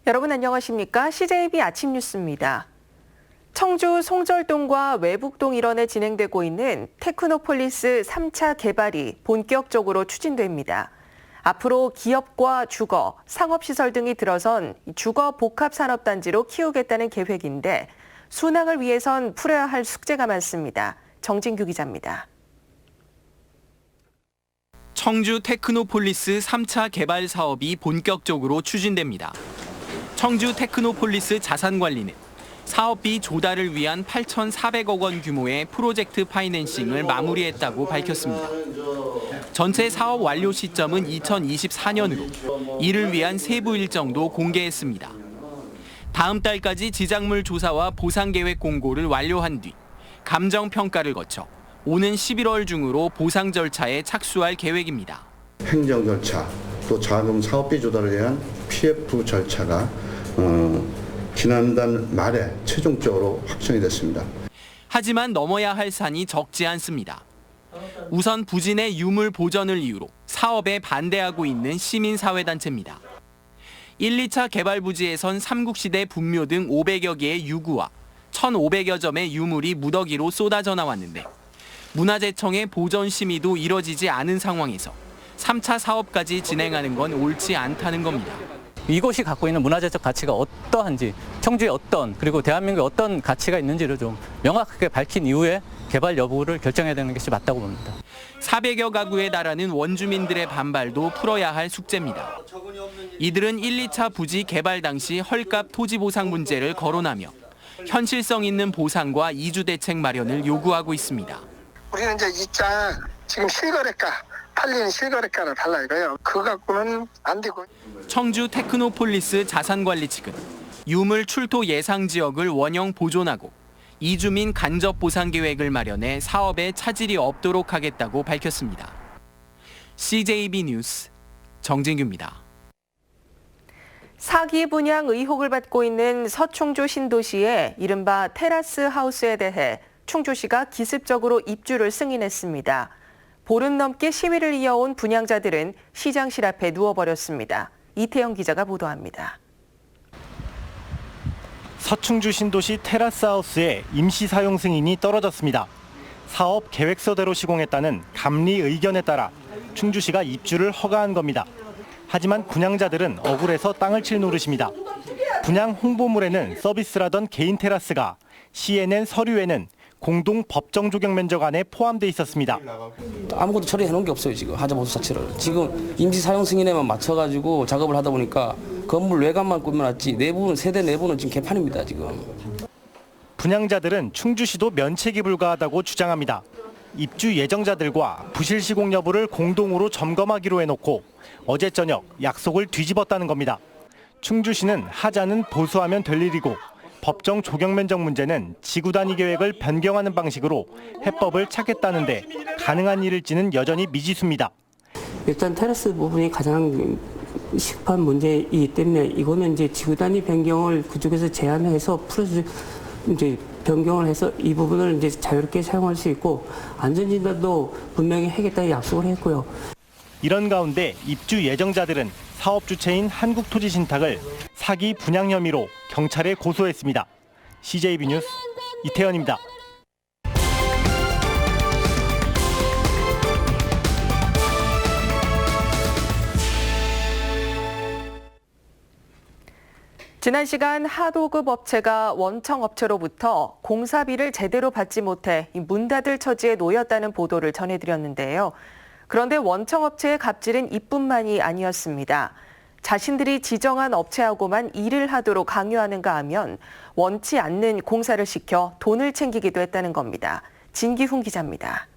여러분 안녕하십니까? CJB 아침 뉴스입니다. 청주 송절동과 외북동 일원에 진행되고 있는 테크노폴리스 3차 개발이 본격적으로 추진됩니다. 앞으로 기업과 주거, 상업시설 등이 들어선 주거 복합산업단지로 키우겠다는 계획인데 순항을 위해선 풀어야 할 숙제가 많습니다. 정진규 기자입니다. 청주 테크노폴리스 3차 개발 사업이 본격적으로 추진됩니다. 청주 테크노폴리스 자산관리는 사업비 조달을 위한 8,400억 원 규모의 프로젝트 파이낸싱을 마무리했다고 밝혔습니다. 전체 사업 완료 시점은 2024년으로 이를 위한 세부 일정도 공개했습니다. 다음 달까지 지작물 조사와 보상 계획 공고를 완료한 뒤 감정 평가를 거쳐 오는 11월 중으로 보상 절차에 착수할 계획입니다. 행정 절차, 또 자금 사업비 조달을 위한 PF 절차가 지난달 말에 최종적으로 확정이 됐습니다. 하지만 넘어야 할 산이 적지 않습니다. 우선 부진의 유물 보전을 이유로 사업에 반대하고 있는 시민사회단체입니다. 1, 2차 개발 부지에선 삼국시대 분묘 등 500여 개의 유구와 1,500여 점의 유물이 무더기로 쏟아져 나왔는데 문화재청의 보전 심의도 이뤄지지 않은 상황에서 3차 사업까지 진행하는 건 옳지 않다는 겁니다. 이곳이 갖고 있는 문화재적 가치가 어떠한지, 청주에 어떤, 그리고 대한민국에 어떤 가치가 있는지를 좀 명확하게 밝힌 이후에 개발 여부를 결정해야 되는 것이 맞다고 봅니다. 400여 가구에 달하는 원주민들의 반발도 풀어야 할 숙제입니다. 이들은 1, 2차 부지 개발 당시 헐값 토지 보상 문제를 거론하며 현실성 있는 보상과 이주 대책 마련을 요구하고 있습니다. 우리는 이제 입장 지금 실거래가 팔리는 실거래가를 달라 이거예요. 그거 갖고는 안 되고. 청주 테크노폴리스 자산관리 측은 유물 출토 예상 지역을 원형 보존하고 이주민 간접 보상 계획을 마련해 사업에 차질이 없도록 하겠다고 밝혔습니다. CJB 뉴스 정진규입니다. 사기 분양 의혹을 받고 있는 서충주 신도시의 이른바 테라스 하우스에 대해 충주시가 기습적으로 입주를 승인했습니다. 보름 넘게 시위를 이어온 분양자들은 시장실 앞에 누워버렸습니다. 이태영 기자가 보도합니다. 서충주 신도시 테라스 하우스의 임시 사용 승인이 떨어졌습니다. 사업 계획서대로 시공했다는 감리 의견에 따라 충주시가 입주를 허가한 겁니다. 하지만 분양자들은 억울해서 땅을 칠 노릇입니다. 분양 홍보물에는 서비스라던 개인 테라스가 시에 낸 서류에는 공동 법정 조경 면적 안에 포함돼 있었습니다. 아무것도 처리해 놓은 게 없어요. 지금 하자보수 자체를. 지금 임시 사용 승인에만 맞춰가지고 작업을 하다 보니까 건물 외관만 꾸며놨지 내부는 세대 내부는 지금 개판입니다. 지금. 분양자들은 충주시도 면책이 불가하다고 주장합니다. 입주 예정자들과 부실 시공 여부를 공동으로 점검하기로 해놓고 어제 저녁 약속을 뒤집었다는 겁니다. 충주시는 하자는 보수하면 될 일이고 법정 조경 면적 문제는 지구 단위 계획을 변경하는 방식으로 해법을 찾겠다는데 가능한 일일지는 여전히 미지수입니다. 일단 테라스 부분이 가장 시급한 문제이기 때문에 이거는 이제 지구 단위 변경을 그쪽에서 제안해서 이제 변경을 해서 이 부분을 이제 자유롭게 사용할 수 있고 안전진단도 분명히 하겠다는 약속을 했고요. 이런 가운데 입주 예정자들은 사업 주체인 한국토지신탁을 사기 분양 혐의로 경찰에 고소했습니다. CJB 뉴스 이태현입니다. 지난 시간 하도급 업체가 원청 업체로부터 공사비를 제대로 받지 못해 문 닫을 처지에 놓였다는 보도를 전해드렸는데요. 그런데 원청 업체의 갑질은 이뿐만이 아니었습니다. 자신들이 지정한 업체하고만 일을 하도록 강요하는가 하면 원치 않는 공사를 시켜 돈을 챙기기도 했다는 겁니다. 진기훈 기자입니다.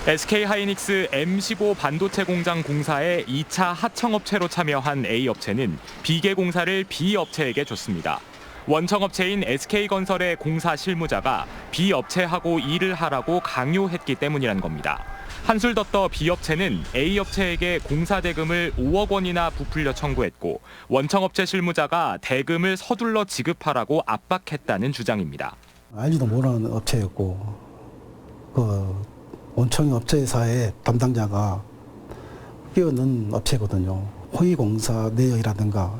SK하이닉스 M15 반도체 공장 공사에 2차 하청업체로 참여한 A업체는 비계 공사를 B업체에게 줬습니다. 원청업체인 SK건설의 공사 실무자가 B업체하고 일을 하라고 강요했기 때문이란 겁니다. 한술 더 떠 B업체는 A업체에게 공사 대금을 5억 원이나 부풀려 청구했고 원청업체 실무자가 대금을 서둘러 지급하라고 압박했다는 주장입니다. 알지도 모르는 업체였고 원청 업체사의 담당자가 끼어넣은 업체거든요. 호위공사 내역이라든가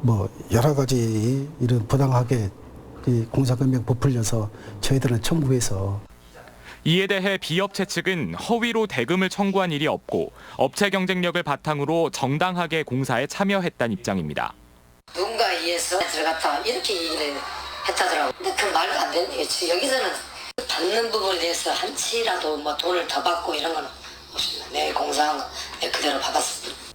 뭐 여러 가지 이런 부당하게 이 공사금액 부풀려서 저희들은 청구해서 이에 대해 B업체 측은 허위로 대금을 청구한 일이 없고 업체 경쟁력을 바탕으로 정당하게 공사에 참여했다는 입장입니다. 누군가에 의해서 들어갔다 이렇게 얘기를 했다더라고요. 근데 그 말도 안 되는 얘기지. 여기서는 받는 부분에 대해서 한치라도 뭐 돈을 더 받고 이런 건 없습니다. 내 공사한 거 내 그대로 받았습니다.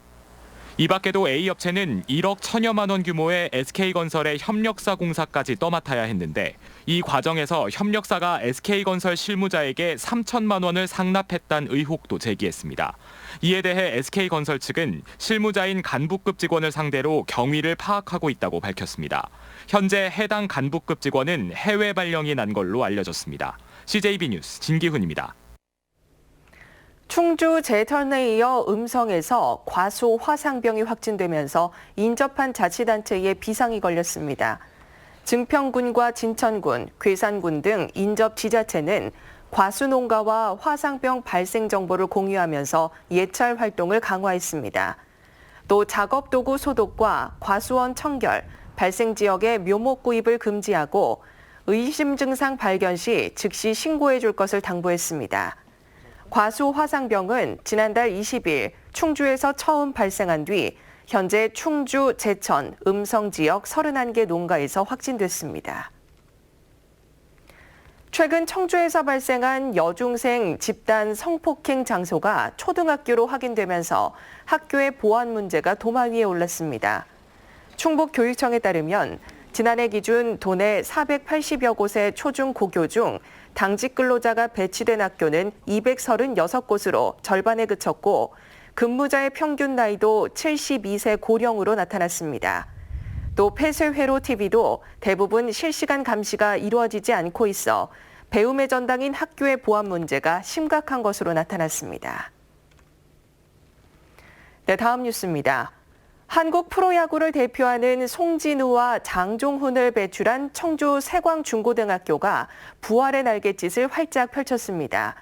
이 밖에도 A업체는 1억 1,000여만 원 규모의 SK건설의 협력사 공사까지 떠맡아야 했는데 이 과정에서 협력사가 SK건설 실무자에게 3천만 원을 상납했다는 의혹도 제기했습니다. 이에 대해 SK건설 측은 실무자인 간부급 직원을 상대로 경위를 파악하고 있다고 밝혔습니다. 현재 해당 간부급 직원은 해외 발령이 난 걸로 알려졌습니다. CJB 뉴스 진기훈입니다. 충주 제천에 이어 음성에서 과수 화상병이 확진되면서 인접한 자치단체에 비상이 걸렸습니다. 증평군과 진천군, 괴산군 등 인접 지자체는 과수 농가와 화상병 발생 정보를 공유하면서 예찰 활동을 강화했습니다. 또 작업도구 소독과 과수원 청결, 발생 지역의 묘목 구입을 금지하고 의심 증상 발견 시 즉시 신고해 줄 것을 당부했습니다. 과수 화상병은 지난달 20일 충주에서 처음 발생한 뒤 현재 충주, 제천, 음성 지역 31개 농가에서 확진됐습니다. 최근 청주에서 발생한 여중생 집단 성폭행 장소가 초등학교로 확인되면서 학교의 보안 문제가 도마 위에 올랐습니다. 충북교육청에 따르면 지난해 기준 도내 480여 곳의 초중 고교 중 당직 근로자가 배치된 학교는 236곳으로 절반에 그쳤고 근무자의 평균 나이도 72세 고령으로 나타났습니다. 또 폐쇄회로 TV도 대부분 실시간 감시가 이루어지지 않고 있어 배움의 전당인 학교의 보안 문제가 심각한 것으로 나타났습니다. 네, 다음 뉴스입니다. 한국 프로야구를 대표하는 송진우와 장종훈을 배출한 청주 세광중고등학교가 부활의 날갯짓을 활짝 펼쳤습니다.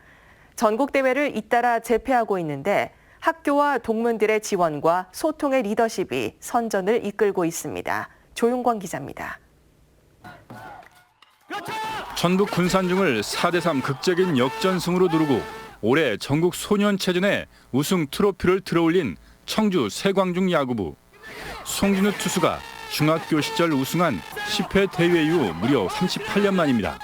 전국대회를 잇따라 재패하고 있는데 학교와 동문들의 지원과 소통의 리더십이 선전을 이끌고 있습니다. 조용광 기자입니다. 전북 군산중을 4대3 극적인 역전승으로 누르고 올해 전국 소년체전에 우승 트로피를 들어올린 청주 세광중 야구부. 송진우 투수가 중학교 시절 우승한 10회 대회 이후 무려 38년 만입니다.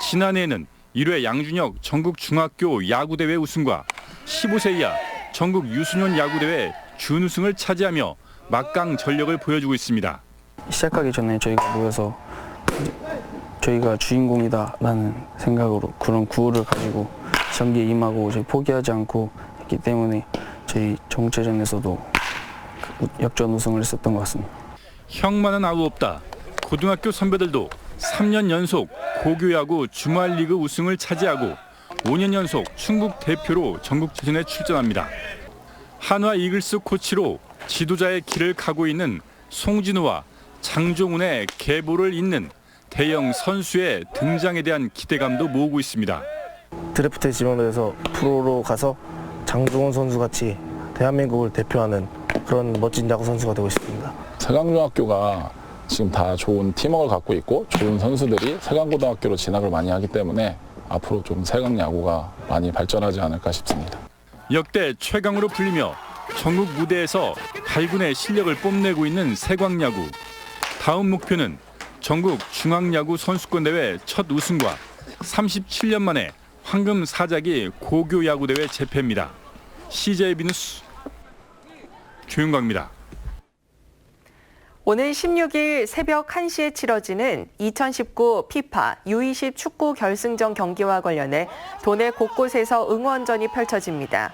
지난해에는 1회 양준혁 전국 중학교 야구대회 우승과 15세 이하 전국 유소년 야구대회 준우승을 차지하며 막강 전력을 보여주고 있습니다. 시작하기 전에 저희가 모여서 저희가 주인공이다라는 생각으로 그런 구호를 가지고 경기에 임하고 저희 포기하지 않고 했기 때문에 저희 전국체전에서도 역전 우승을 했었던 것 같습니다. 형만은 아우 없다. 고등학교 선배들도 3년 연속 고교야구 주말리그 우승을 차지하고 5년 연속 충북 대표로 전국체전에 출전합니다. 한화 이글스 코치로 지도자의 길을 가고 있는 송진우와 장종훈의 계보를 잇는 대형 선수의 등장에 대한 기대감도 모으고 있습니다. 드래프트에 지명돼서 프로로 가서 장종훈 선수 같이 대한민국을 대표하는 그런 멋진 야구 선수가 되고 싶습니다. 세강중학교가 지금 다 좋은 팀워크를 갖고 있고 좋은 선수들이 세강고등학교로 진학을 많이 하기 때문에 앞으로 좀 세강야구가 많이 발전하지 않을까 싶습니다. 역대 최강으로 불리며 전국 무대에서 발군의 실력을 뽐내고 있는 세광야구. 다음 목표는 전국 중앙야구 선수권대회 첫 우승과 37년 만에 황금 사자기 고교야구대회 재패입니다. CJB 뉴스 조윤광입니다. 오늘 16일 새벽 1시에 치러지는 2019 피파 U20 축구 결승전 경기와 관련해 도내 곳곳에서 응원전이 펼쳐집니다.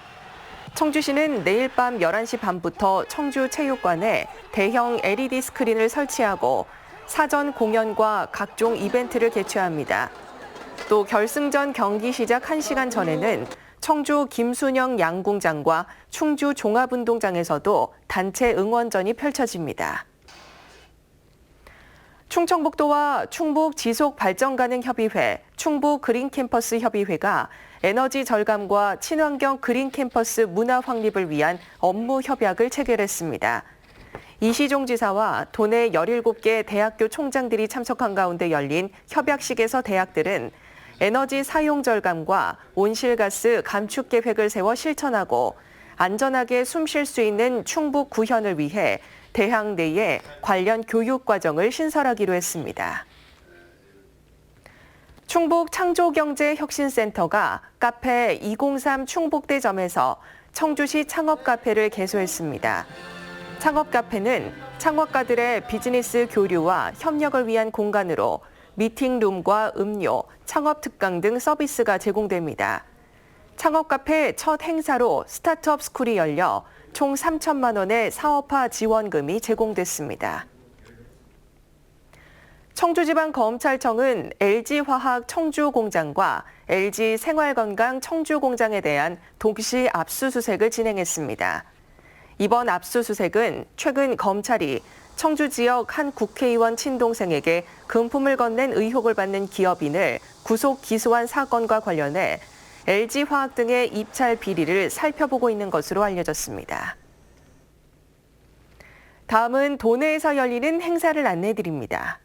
청주시는 내일 밤 11시 반부터 청주체육관에 대형 LED 스크린을 설치하고 사전 공연과 각종 이벤트를 개최합니다. 또 결승전 경기 시작 1시간 전에는 청주 김순영 양궁장과 충주 종합운동장에서도 단체 응원전이 펼쳐집니다. 충청북도와 충북 지속발전가능협의회, 충북 그린캠퍼스협의회가 에너지 절감과 친환경 그린 캠퍼스 문화 확립을 위한 업무 협약을 체결했습니다. 이시종 지사와 도내 17개 대학교 총장들이 참석한 가운데 열린 협약식에서 대학들은 에너지 사용 절감과 온실가스 감축 계획을 세워 실천하고 안전하게 숨 쉴 수 있는 충북 구현을 위해 대학 내에 관련 교육 과정을 신설하기로 했습니다. 충북 창조경제혁신센터가 카페 203 충북대점에서 청주시 창업카페를 개소했습니다. 창업카페는 창업가들의 비즈니스 교류와 협력을 위한 공간으로 미팅룸과 음료, 창업특강 등 서비스가 제공됩니다. 창업카페 첫 행사로 스타트업 스쿨이 열려 총 3천만 원의 사업화 지원금이 제공됐습니다. 청주지방검찰청은 LG화학 청주공장과 LG생활건강 청주공장에 대한 동시 압수수색을 진행했습니다. 이번 압수수색은 최근 검찰이 청주 지역 한 국회의원 친동생에게 금품을 건넨 의혹을 받는 기업인을 구속 기소한 사건과 관련해 LG화학 등의 입찰 비리를 살펴보고 있는 것으로 알려졌습니다. 다음은 도내에서 열리는 행사를 안내드립니다.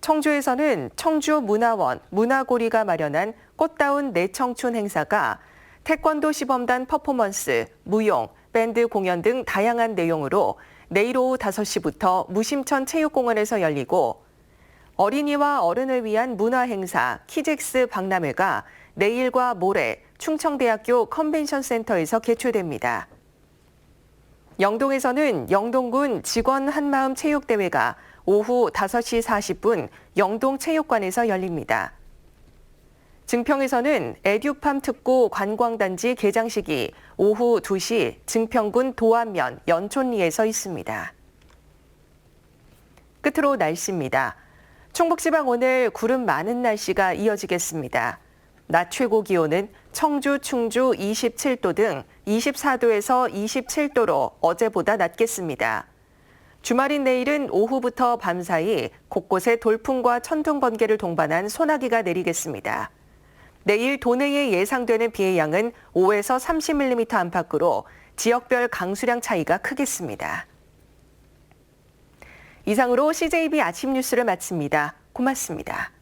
청주에서는 청주문화원, 문화고리가 마련한 꽃다운 내 청춘 행사가 태권도 시범단 퍼포먼스, 무용, 밴드 공연 등 다양한 내용으로 내일 오후 5시부터 무심천 체육공원에서 열리고 어린이와 어른을 위한 문화행사 키잭스 박람회가 내일과 모레 충청대학교 컨벤션센터에서 개최됩니다. 영동에서는 영동군 직원 한마음 체육대회가 오후 5시 40분 영동체육관에서 열립니다. 증평에서는 에듀팜 특구 관광단지 개장식이 오후 2시 증평군 도안면 연촌리에서 있습니다. 끝으로 날씨입니다. 충북지방 오늘 구름 많은 날씨가 이어지겠습니다. 낮 최고 기온은 청주, 충주 27도 등 24도에서 27도로 어제보다 낮겠습니다. 주말인 내일은 오후부터 밤사이 곳곳에 돌풍과 천둥 번개를 동반한 소나기가 내리겠습니다. 내일 도내에 예상되는 비의 양은 5에서 30mm 안팎으로 지역별 강수량 차이가 크겠습니다. 이상으로 CJB 아침 뉴스를 마칩니다. 고맙습니다.